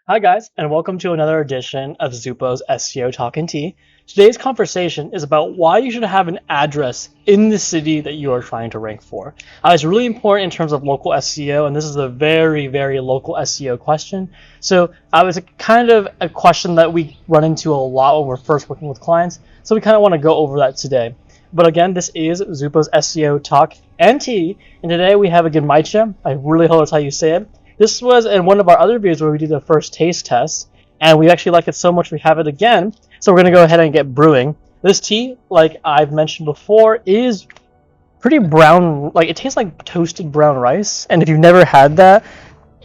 Hi, guys, and welcome to another edition of Zupo's SEO Talk and Tea. Today's conversation is about why you should have an address in the city that you are trying to rank for. It's really important in terms of local SEO, and this is a very, very local SEO question. So, it's kind of a question that we run into a lot when we're first working with clients, so we kind of want to go over that today. But again, this is Zupo's SEO Talk and Tea, and today we have a Genmaicha. I really hope that's how you say it. This was in one of our other videos where we did the first taste test, and we actually liked it so much we have it again. So we're going to go ahead and get brewing. This tea, like I've mentioned before, is pretty brown. Like, it tastes like toasted brown rice. And if you've never had that,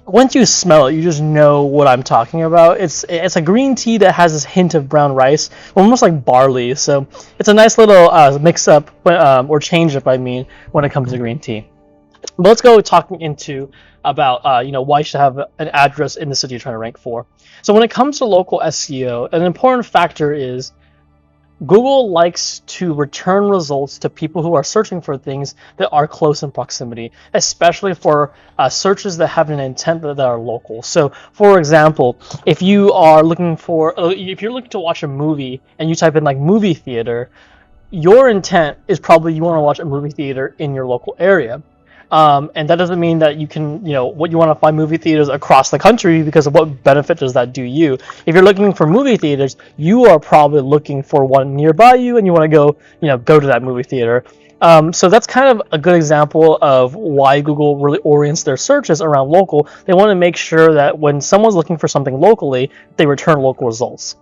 once you smell it, you just know what I'm talking about. It's a green tea that has this hint of brown rice, almost like barley. So it's a nice little mix up, or change up, I mean, when it comes to green tea. But let's go talking into about why you should have an address in the city you're trying to rank for. So when it comes to local SEO, an important factor is Google likes to return results to people who are searching for things that are close in proximity, especially for searches that have an intent that are local. So, for example, if you're looking to watch a movie and you type in like movie theater, your intent is probably you want to watch a movie theater in your local area. And that doesn't mean that you can, what you want to find movie theaters across the country, because of what benefit does that do you? If you're looking for movie theaters, you are probably looking for one nearby you, and you want to go to that movie theater. So that's kind of a good example of why Google really orients their searches around local. They want to make sure that when someone's looking for something locally, they return local results.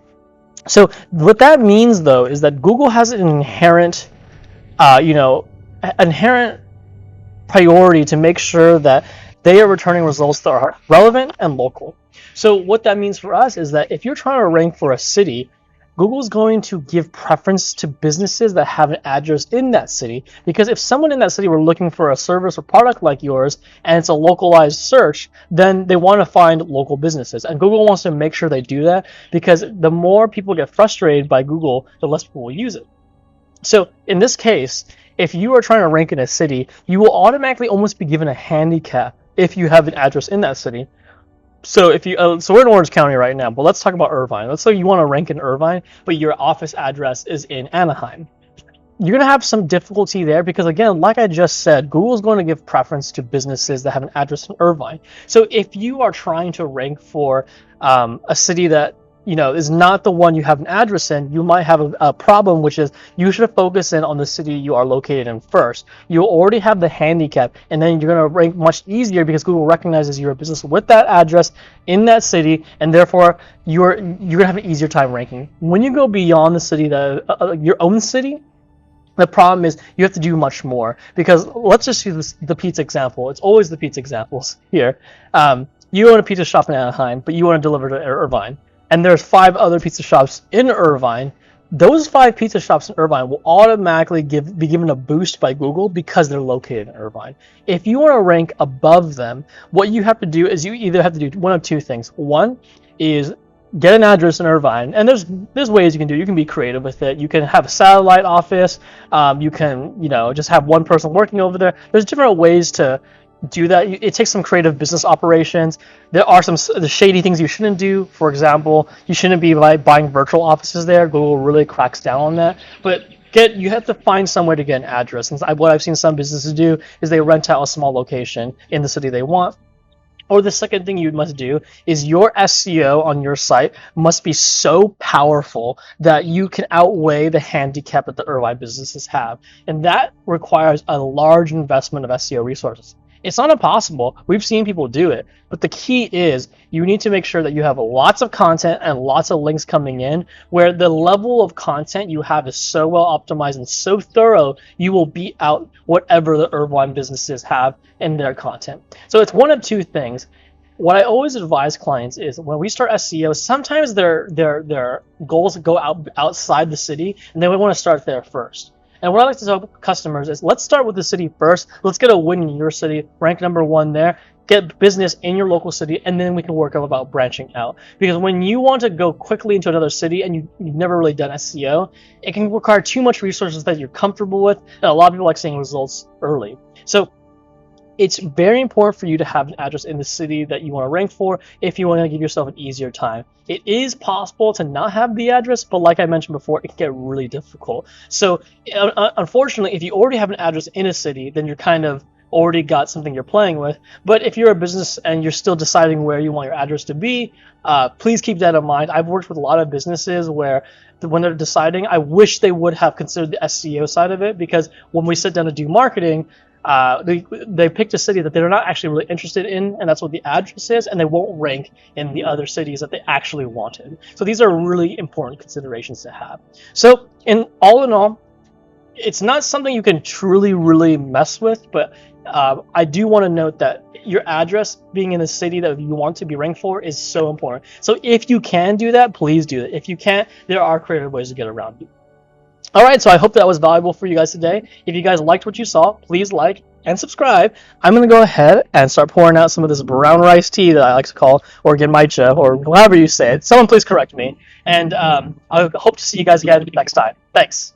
So what that means, though, is that Google has an inherent priority to make sure that they are returning results that are relevant and local. So what that means for us is that if you're trying to rank for a city, Google's going to give preference to businesses that have an address in that city, because if someone in that city were looking for a service or product like yours and it's a localized search, then they want to find local businesses. And Google wants to make sure they do that, because the more people get frustrated by Google, the less people will use it. So in this case, if you are trying to rank in a city, you will automatically almost be given a handicap if you have an address in that city. So so we're in Orange County right now, but let's talk about Irvine. Let's say you want to rank in Irvine, but your office address is in Anaheim. You're going to have some difficulty there because, again, like I just said, Google's going to give preference to businesses that have an address in Irvine. So if you are trying to rank for a city that is not the one you have an address in, you might have a problem, which is you should focus in on the city you are located in first. You already have the handicap, and then you're going to rank much easier because Google recognizes you're a business with that address in that city, and therefore you're going to have an easier time ranking. When you go beyond the city, your own city, the problem is you have to do much more, because let's just use the pizza example. It's always the pizza examples here. You own a pizza shop in Anaheim, but you want to deliver to Irvine. And there's 5 other pizza shops in Irvine. Those 5 pizza shops in Irvine will automatically be given a boost by Google because they're located in Irvine. If you want to rank above them, what you have to do is you either have to do one of two things. One is get an address in Irvine, and there's ways you can do it. You can be creative with it. You can have a satellite office. You can just have one person working over there. There's different ways to do that. It takes some creative business operations. There are the shady things you shouldn't do. For example, you shouldn't be buying virtual offices there. Google really cracks down on that. But you have to find somewhere to get an address. And what I've seen some businesses do is they rent out a small location in the city they want. Or the second thing you must do is your SEO on your site must be so powerful that you can outweigh the handicap that the Irvine businesses have. And that requires a large investment of SEO resources. It's not impossible. We've seen people do it. But the key is you need to make sure that you have lots of content and lots of links coming in, where the level of content you have is so well optimized and so thorough, you will beat out whatever the Irvine businesses have in their content. So it's one of two things. What I always advise clients is when we start SEO, sometimes their goals go outside the city, and they want to start there first. And what I like to tell customers is, let's start with the city first. Let's get a win in your city, rank number 1 there, get business in your local city, and then we can work about branching out. Because when you want to go quickly into another city and you've never really done SEO, it can require too much resources that you're comfortable with, and a lot of people like seeing results early. So it's very important for you to have an address in the city that you want to rank for if you want to give yourself an easier time. It is possible to not have the address, but like I mentioned before, it can get really difficult. So unfortunately, if you already have an address in a city, then you're kind of already got something you're playing with. But if you're a business and you're still deciding where you want your address to be, please keep that in mind. I've worked with a lot of businesses where when they're deciding, I wish they would have considered the SEO side of it, because when we sit down to do marketing, they picked a city that they're not actually really interested in, and that's what the address is, and they won't rank in the other cities that they actually wanted. So these are really important considerations to have. So in all, it's not something you can truly really mess with, but I do want to note that your address being in the city that you want to be ranked for is so important. So if you can do that, please do it. If you can't, there are creative ways to get around it. All right, so I hope that was valuable for you guys today. If you guys liked what you saw, please like and subscribe. I'm going to go ahead and start pouring out some of this brown rice tea that I like to call, or genmaicha, or however you say it. Someone please correct me. And I hope to see you guys again next time. Thanks.